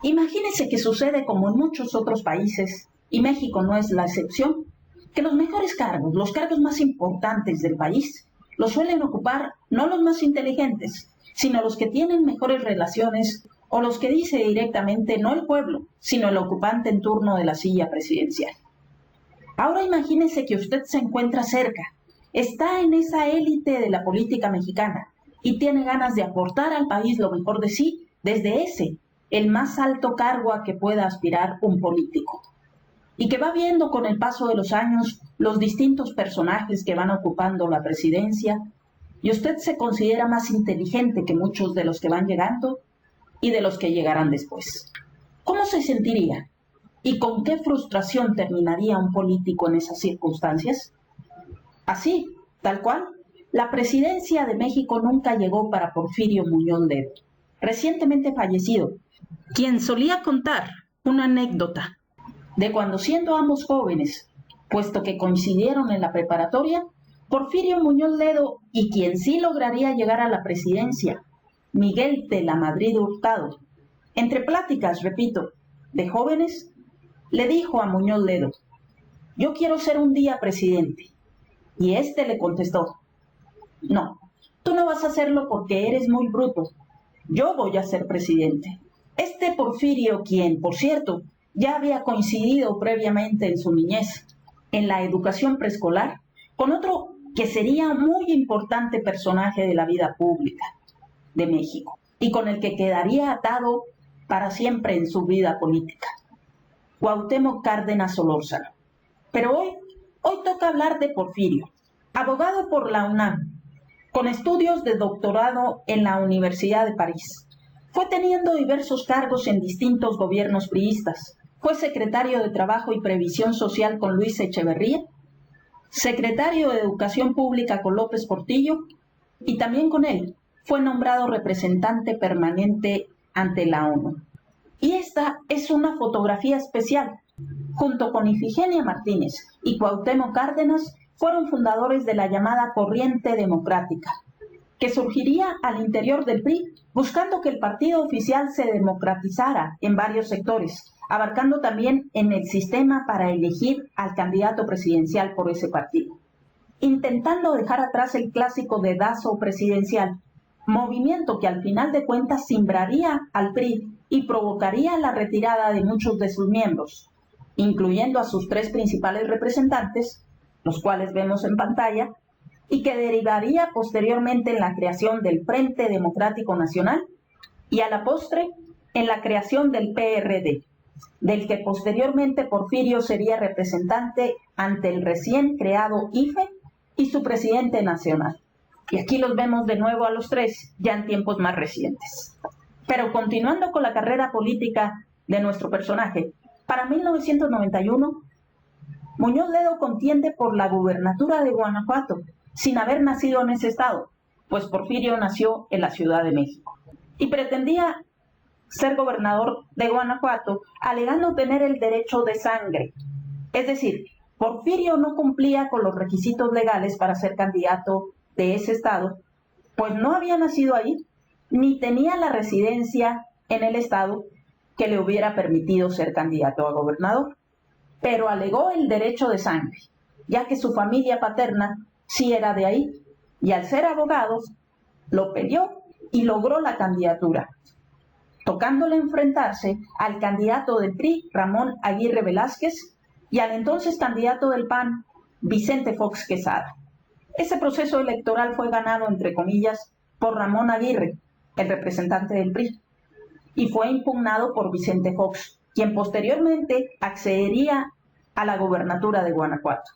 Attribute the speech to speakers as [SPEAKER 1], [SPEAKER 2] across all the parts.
[SPEAKER 1] Imagínese que sucede como en muchos otros países, y México no es la excepción, que los mejores cargos, los cargos más importantes del país, los suelen ocupar no los más inteligentes, sino los que tienen mejores relaciones o los que dice directamente no el pueblo, sino el ocupante en turno de la silla presidencial. Ahora imagínese que usted se encuentra cerca, está en esa élite de la política mexicana y tiene ganas de aportar al país lo mejor de sí desde ese, el más alto cargo a que pueda aspirar un político. Y que va viendo con el paso de los años los distintos personajes que van ocupando la presidencia, y usted se considera más inteligente que muchos de los que van llegando y de los que llegarán después. ¿Cómo se sentiría? ¿Y con qué frustración terminaría un político en esas circunstancias? Así, tal cual, la presidencia de México nunca llegó para Porfirio Muñoz Ledo, recientemente fallecido, quien solía contar una anécdota de cuando siendo ambos jóvenes, puesto que coincidieron en la preparatoria, Porfirio Muñoz Ledo y quien sí lograría llegar a la presidencia, Miguel de la Madrid Hurtado, entre pláticas, repito, de jóvenes, le dijo a Muñoz Ledo: yo quiero ser un día presidente. Y este le contestó: no, tú no vas a hacerlo porque eres muy bruto, yo voy a ser presidente. Este Porfirio, quien, por cierto, ya había coincidido previamente en su niñez en la educación preescolar con otro que sería muy importante personaje de la vida pública de México y con el que quedaría atado para siempre en su vida política, Cuauhtémoc Cárdenas Solórzano. Pero hoy toca hablar de Porfirio, abogado por la UNAM, con estudios de doctorado en la Universidad de París. Fue teniendo diversos cargos en distintos gobiernos priistas. Fue secretario de Trabajo y Previsión Social con Luis Echeverría, secretario de Educación Pública con López Portillo, y también con él fue nombrado representante permanente ante la ONU. Y esta es una fotografía especial. Junto con Ifigenia Martínez y Cuauhtémoc Cárdenas, fueron fundadores de la llamada Corriente Democrática, que surgiría al interior del PRI, buscando que el partido oficial se democratizara en varios sectores, abarcando también en el sistema para elegir al candidato presidencial por ese partido, intentando dejar atrás el clásico dedazo presidencial, movimiento que al final de cuentas simbraría al PRI y provocaría la retirada de muchos de sus miembros, incluyendo a sus tres principales representantes, los cuales vemos en pantalla, y que derivaría posteriormente en la creación del Frente Democrático Nacional y a la postre en la creación del PRD, del que posteriormente Porfirio sería representante ante el recién creado IFE y su presidente nacional. Y aquí los vemos de nuevo a los tres, ya en tiempos más recientes. Pero continuando con la carrera política de nuestro personaje, para 1991, Muñoz Ledo contiende por la gubernatura de Guanajuato, sin haber nacido en ese estado, pues Porfirio nació en la Ciudad de México. Y pretendía ser gobernador de Guanajuato, alegando tener el derecho de sangre. Es decir, Porfirio no cumplía con los requisitos legales para ser candidato de ese estado, pues no había nacido ahí, ni tenía la residencia en el estado que le hubiera permitido ser candidato a gobernador. Pero alegó el derecho de sangre, ya que su familia paterna sí era de ahí, y al ser abogados, lo peleó y logró la candidatura, tocándole enfrentarse al candidato del PRI, Ramón Aguirre Velázquez, y al entonces candidato del PAN, Vicente Fox Quesada. Ese proceso electoral fue ganado, entre comillas, por Ramón Aguirre, el representante del PRI, y fue impugnado por Vicente Fox, quien posteriormente accedería a la gobernatura de Guanajuato.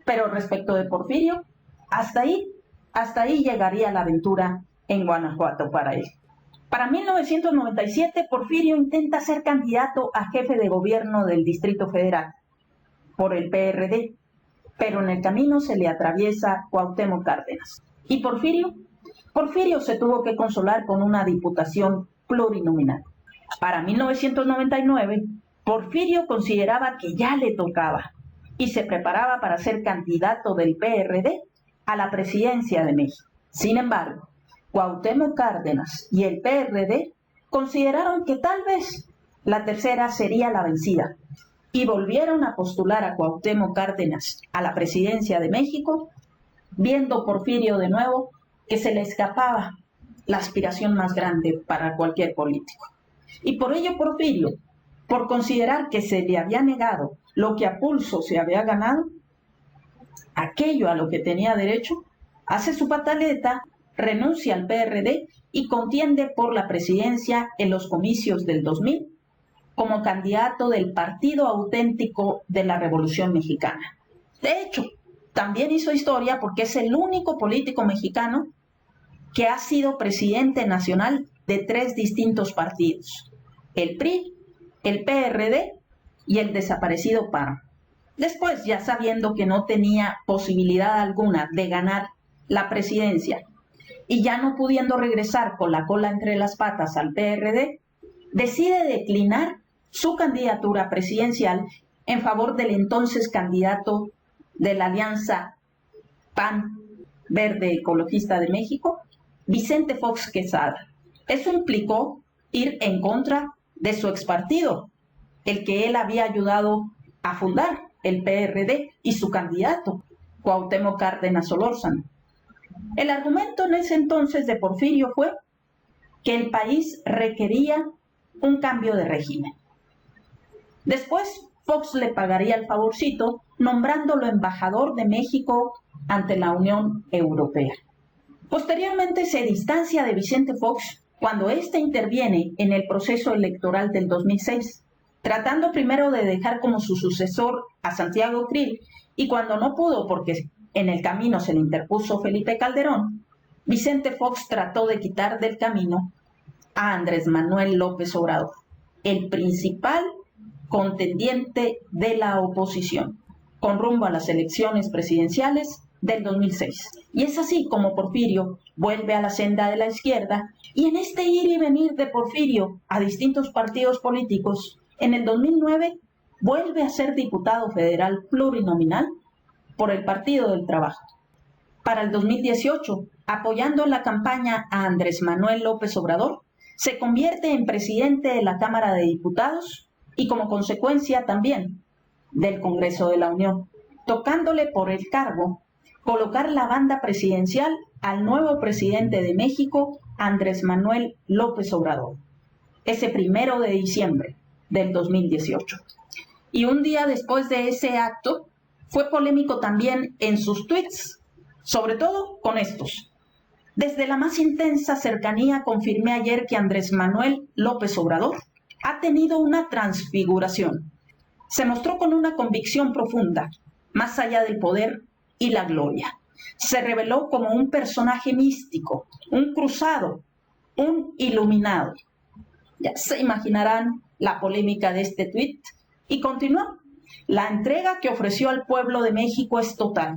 [SPEAKER 1] Pero respecto de Porfirio, hasta ahí llegaría la aventura en Guanajuato para él. Para 1997, Porfirio intenta ser candidato a jefe de gobierno del Distrito Federal por el PRD, pero en el camino se le atraviesa Cuauhtémoc Cárdenas. ¿Y Porfirio? Porfirio se tuvo que consolar con una diputación plurinominal. Para 1999, Porfirio consideraba que ya le tocaba y se preparaba para ser candidato del PRD a la presidencia de México. Sin embargo, Cuauhtémoc Cárdenas y el PRD consideraron que tal vez la tercera sería la vencida. Y volvieron a postular a Cuauhtémoc Cárdenas a la presidencia de México, viendo Porfirio de nuevo que se le escapaba la aspiración más grande para cualquier político. Y por ello Porfirio, por considerar que se le había negado lo que a pulso se había ganado, aquello a lo que tenía derecho, hace su pataleta, renuncia al PRD y contiende por la presidencia en los comicios del 2000 como candidato del Partido Auténtico de la Revolución Mexicana. De hecho, también hizo historia porque es el único político mexicano que ha sido presidente nacional de 3 distintos partidos: el PRI, el PRD y el desaparecido PAN. Después, ya sabiendo que no tenía posibilidad alguna de ganar la presidencia y ya no pudiendo regresar con la cola entre las patas al PRD, decide declinar su candidatura presidencial en favor del entonces candidato de la alianza PAN Verde Ecologista de México, Vicente Fox Quesada. Eso implicó ir en contra de su expartido, el que él había ayudado a fundar, el PRD, y su candidato, Cuauhtémoc Cárdenas Solórzano. El argumento en ese entonces de Porfirio fue que el país requería un cambio de régimen. Después, Fox le pagaría el favorcito nombrándolo embajador de México ante la Unión Europea. Posteriormente se distancia de Vicente Fox cuando éste interviene en el proceso electoral del 2006, tratando primero de dejar como su sucesor a Santiago Krill, y cuando no pudo porque en el camino se le interpuso Felipe Calderón, Vicente Fox trató de quitar del camino a Andrés Manuel López Obrador, el principal contendiente de la oposición, con rumbo a las elecciones presidenciales del 2006. Y es así como Porfirio vuelve a la senda de la izquierda, y en este ir y venir de Porfirio a distintos partidos políticos, en el 2009 vuelve a ser diputado federal plurinominal por el Partido del Trabajo. Para el 2018, apoyando la campaña a Andrés Manuel López Obrador, se convierte en presidente de la Cámara de Diputados y como consecuencia también del Congreso de la Unión, tocándole por el cargo colocar la banda presidencial al nuevo presidente de México, Andrés Manuel López Obrador, ese 1 de diciembre del 2018. Y un día después de ese acto, fue polémico también en sus tweets, sobre todo con estos. Desde la más intensa cercanía confirmé ayer que Andrés Manuel López Obrador ha tenido una transfiguración. Se mostró con una convicción profunda, más allá del poder y la gloria. Se reveló como un personaje místico, un cruzado, un iluminado. Ya se imaginarán la polémica de este tuit, y continuó. La entrega que ofreció al pueblo de México es total.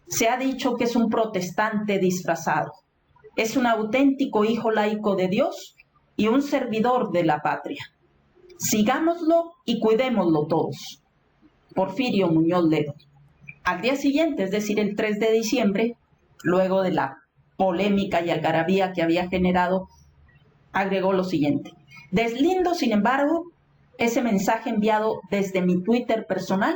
[SPEAKER 1] Se ha dicho que es un protestante disfrazado. Es un auténtico hijo laico de Dios y un servidor de la patria. Sigámoslo y cuidémoslo todos. Porfirio Muñoz Ledo. Al día siguiente, es decir, el 3 de diciembre, luego de la polémica y algarabía que había generado, agregó lo siguiente: deslindo, sin embargo, ese mensaje enviado desde mi Twitter personal,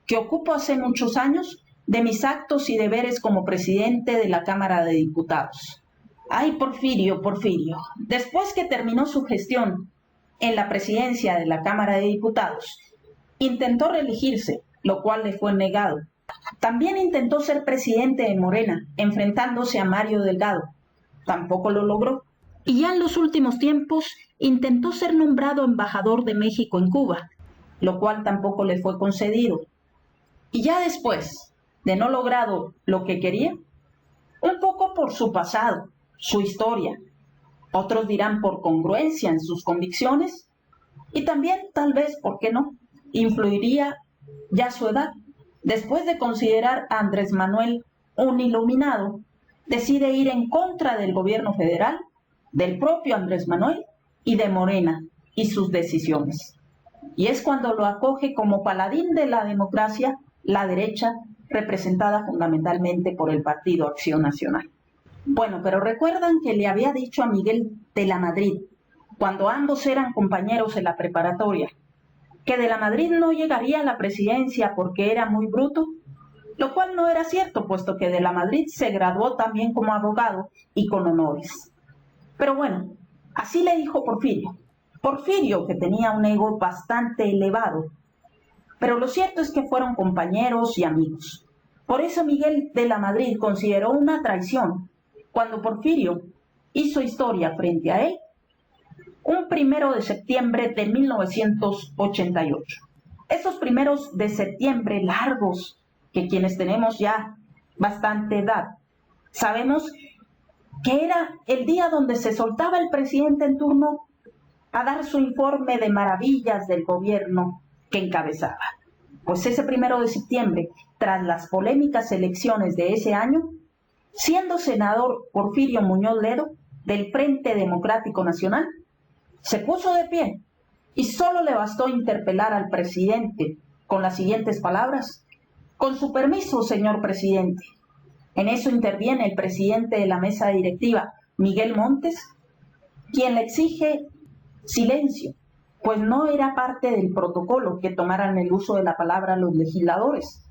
[SPEAKER 1] que ocupo hace muchos años, de mis actos y deberes como presidente de la Cámara de Diputados. Ay, Porfirio, después que terminó su gestión en la presidencia de la Cámara de Diputados, intentó reelegirse, lo cual le fue negado. También intentó ser presidente de Morena, enfrentándose a Mario Delgado. Tampoco lo logró. Y ya en los últimos tiempos intentó ser nombrado embajador de México en Cuba, lo cual tampoco le fue concedido. Y ya después de no logrado lo que quería, un poco por su pasado, su historia, otros dirán por congruencia en sus convicciones, y también tal vez, ¿por qué no?, influiría ya su edad. Después de considerar a Andrés Manuel un iluminado, decide ir en contra del gobierno federal, del propio Andrés Manuel y de Morena y sus decisiones. Y es cuando lo acoge como paladín de la democracia la derecha, representada fundamentalmente por el Partido Acción Nacional. Bueno, pero recuerdan que le había dicho a Miguel de la Madrid, cuando ambos eran compañeros en la preparatoria, que de la Madrid no llegaría a la presidencia porque era muy bruto, lo cual no era cierto, puesto que de la Madrid se graduó también como abogado y con honores. Pero bueno, así le dijo Porfirio. Porfirio, que tenía un ego bastante elevado, pero lo cierto es que fueron compañeros y amigos. Por eso Miguel de la Madrid consideró una traición cuando Porfirio hizo historia frente a él un 1 de septiembre de 1988. Esos primeros de septiembre largos, que quienes tenemos ya bastante edad, sabemos que era el día donde se soltaba el presidente en turno a dar su informe de maravillas del gobierno que encabezaba. Pues ese 1 de septiembre, tras las polémicas elecciones de ese año, siendo senador Porfirio Muñoz Ledo del Frente Democrático Nacional, se puso de pie y solo le bastó interpelar al presidente con las siguientes palabras: con su permiso, señor presidente. En eso interviene el presidente de la mesa directiva, Miguel Montes, quien le exige silencio, pues no era parte del protocolo que tomaran el uso de la palabra los legisladores.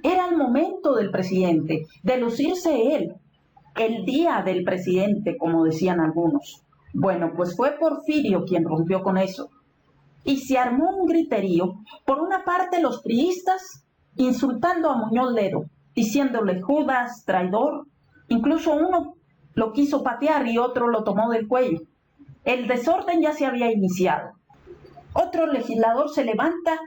[SPEAKER 1] Era el momento del presidente, de lucirse él, el día del presidente, como decían algunos. Bueno, pues fue Porfirio quien rompió con eso. Y se armó un griterío, por una parte los priistas insultando a Muñoz Ledo, diciéndole Judas, traidor, incluso uno lo quiso patear y otro lo tomó del cuello. El desorden ya se había iniciado. Otro legislador se levanta,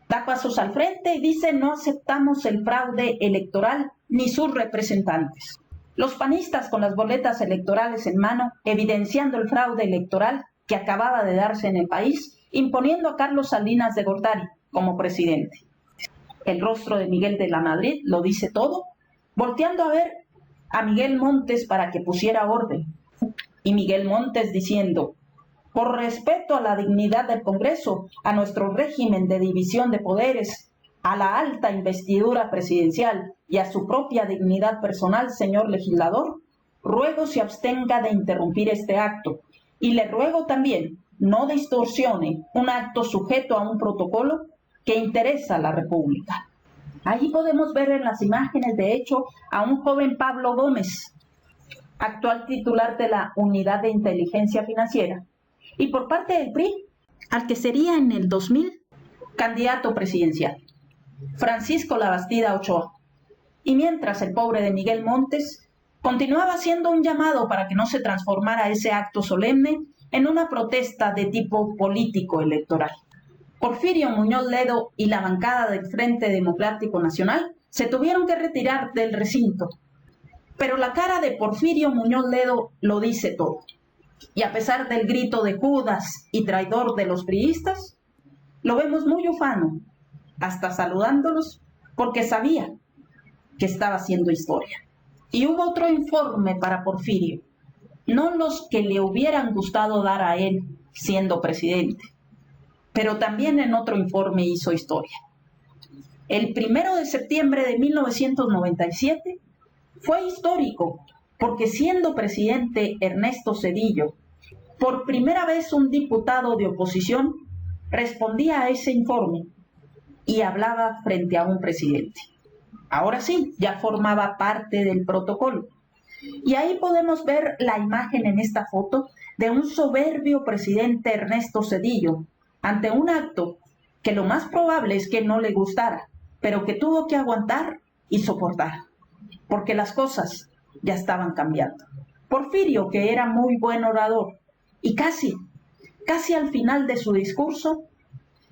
[SPEAKER 1] da pasos al frente y dice: no aceptamos el fraude electoral ni sus representantes. Los panistas con las boletas electorales en mano, evidenciando el fraude electoral que acababa de darse en el país, imponiendo a Carlos Salinas de Gortari como presidente. El rostro de Miguel de la Madrid lo dice todo, volteando a ver a Miguel Montes para que pusiera orden. Y Miguel Montes diciendo: por respeto a la dignidad del Congreso, a nuestro régimen de división de poderes, a la alta investidura presidencial y a su propia dignidad personal, señor legislador, ruego se abstenga de interrumpir este acto y le ruego también no distorsione un acto sujeto a un protocolo que interesa a la República. Allí podemos ver en las imágenes, de hecho, a un joven Pablo Gómez, actual titular de la Unidad de Inteligencia Financiera, y por parte del PRI, al que sería en el 2000 candidato presidencial, Francisco Labastida Ochoa. Y mientras el pobre de Miguel Montes continuaba haciendo un llamado para que no se transformara ese acto solemne en una protesta de tipo político electoral. Porfirio Muñoz Ledo y la bancada del Frente Democrático Nacional se tuvieron que retirar del recinto. Pero la cara de Porfirio Muñoz Ledo lo dice todo. Y a pesar del grito de Judas y traidor de los priistas, lo vemos muy ufano, hasta saludándolos, porque sabía que estaba haciendo historia. Y hubo otro informe para Porfirio, no los que le hubieran gustado dar a él siendo presidente, pero también en otro informe hizo historia. El 1 de septiembre de 1997 fue histórico, porque siendo presidente Ernesto Zedillo, por primera vez un diputado de oposición respondía a ese informe y hablaba frente a un presidente. Ahora sí, ya formaba parte del protocolo. Y ahí podemos ver la imagen en esta foto de un soberbio presidente Ernesto Zedillo ante un acto que lo más probable es que no le gustara, pero que tuvo que aguantar y soportar, porque las cosas ya estaban cambiando. Porfirio, que era muy buen orador, y casi al final de su discurso,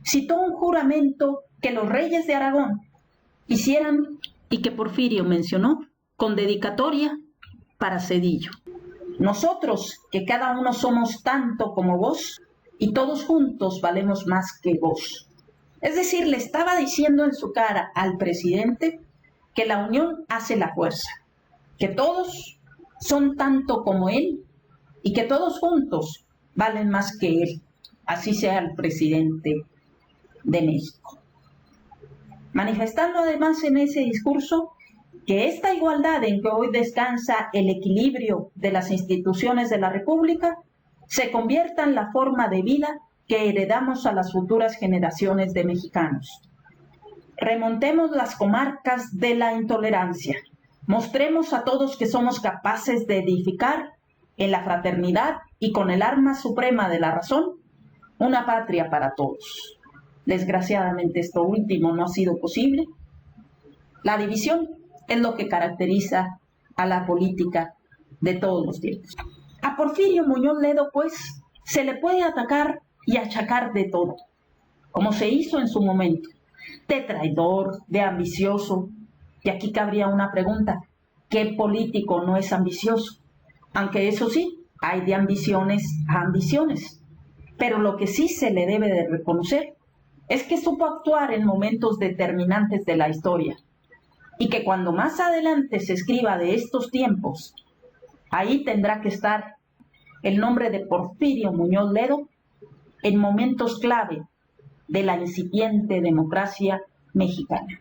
[SPEAKER 1] citó un juramento que los reyes de Aragón hicieran y que Porfirio mencionó con dedicatoria para Zedillo. Nosotros, que cada uno somos tanto como vos, y todos juntos valemos más que vos. Es decir, le estaba diciendo en su cara al presidente que la unión hace la fuerza, que todos son tanto como él y que todos juntos valen más que él, así sea el presidente de México. Manifestando además en ese discurso que esta igualdad en que hoy descansa el equilibrio de las instituciones de la República se convierta en la forma de vida que heredamos a las futuras generaciones de mexicanos. Remontemos las comarcas de la intolerancia. Mostremos a todos que somos capaces de edificar en la fraternidad y con el arma suprema de la razón, una patria para todos. Desgraciadamente esto último no ha sido posible. La división es lo que caracteriza a la política de todos los tiempos. A Porfirio Muñoz Ledo, pues, se le puede atacar y achacar de todo, como se hizo en su momento, de traidor, de ambicioso. Y aquí cabría una pregunta: ¿qué político no es ambicioso? Aunque eso sí, hay de ambiciones a ambiciones. Pero lo que sí se le debe de reconocer es que supo actuar en momentos determinantes de la historia, y que cuando más adelante se escriba de estos tiempos, ahí tendrá que estar el nombre de Porfirio Muñoz Ledo en momentos clave de la incipiente democracia mexicana.